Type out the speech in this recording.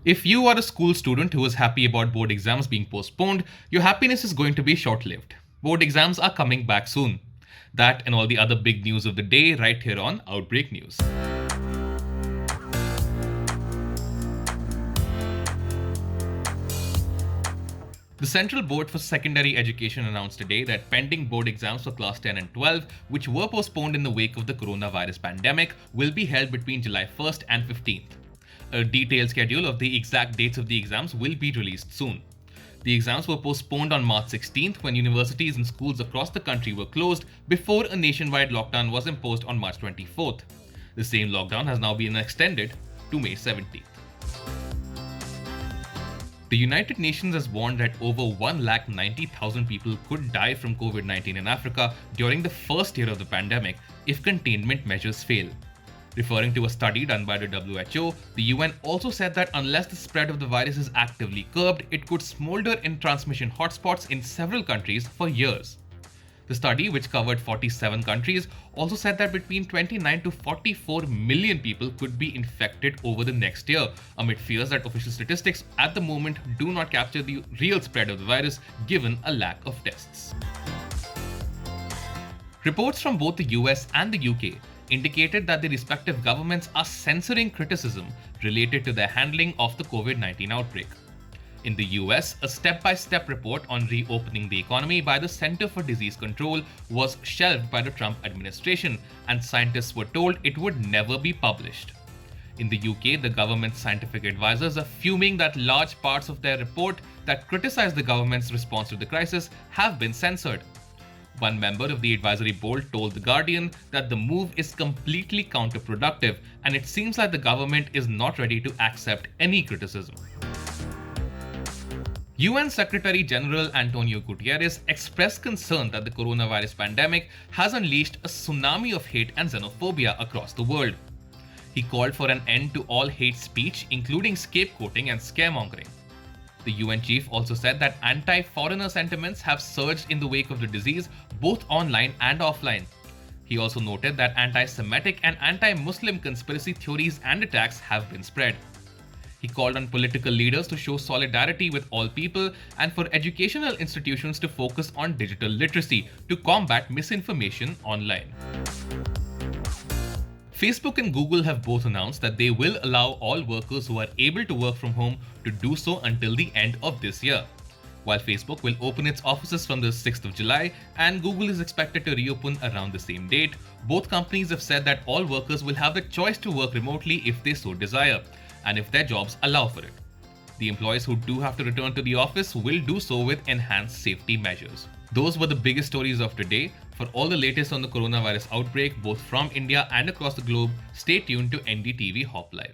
If you are a school student who is happy about board exams being postponed, your happiness is going to be short lived. Board exams are coming back soon. That and all the other big news of the day right here on Outbreak News. The Central Board for Secondary Education announced today that pending board exams for Class 10 and 12, which were postponed in the wake of the coronavirus pandemic, will be held between July 1st and 15th. A detailed schedule of the exact dates of the exams will be released soon. The exams were postponed on March 16th when universities and schools across the country were closed before a nationwide lockdown was imposed on March 24th. The same lockdown has now been extended to May 17th. The United Nations has warned that over 190,000 people could die from COVID-19 in Africa during the first year of the pandemic if containment measures fail. Referring to a study done by the WHO, the UN also said that unless the spread of the virus is actively curbed, it could smolder in transmission hotspots in several countries for years. The study, which covered 47 countries, also said that between 29 to 44 million people could be infected over the next year, amid fears that official statistics at the moment do not capture the real spread of the virus given a lack of tests. Reports from both the US and the UK indicated that the respective governments are censoring criticism related to their handling of the COVID-19 outbreak. In the US, a step-by-step report on reopening the economy by the Center for Disease Control was shelved by the Trump administration, and scientists were told it would never be published. In the UK, the government's scientific advisors are fuming that large parts of their report that criticize the government's response to the crisis have been censored. One member of the advisory board told The Guardian that the move is completely counterproductive and it seems like the government is not ready to accept any criticism. UN Secretary General Antonio Guterres expressed concern that the coronavirus pandemic has unleashed a tsunami of hate and xenophobia across the world. He called for an end to all hate speech, including scapegoating and scaremongering. The UN chief also said that anti-foreigner sentiments have surged in the wake of the disease, both online and offline. He also noted that anti-Semitic and anti-Muslim conspiracy theories and attacks have been spread. He called on political leaders to show solidarity with all people and for educational institutions to focus on digital literacy to combat misinformation online. Facebook and Google have both announced that they will allow all workers who are able to work from home to do so until the end of this year. While Facebook will open its offices from the 6th of July and Google is expected to reopen around the same date, both companies have said that all workers will have the choice to work remotely if they so desire, and if their jobs allow for it. The employees who do have to return to the office will do so with enhanced safety measures. Those were the biggest stories of today. For all the latest on the coronavirus outbreak, both from India and across the globe, stay tuned to NDTV Hop Live.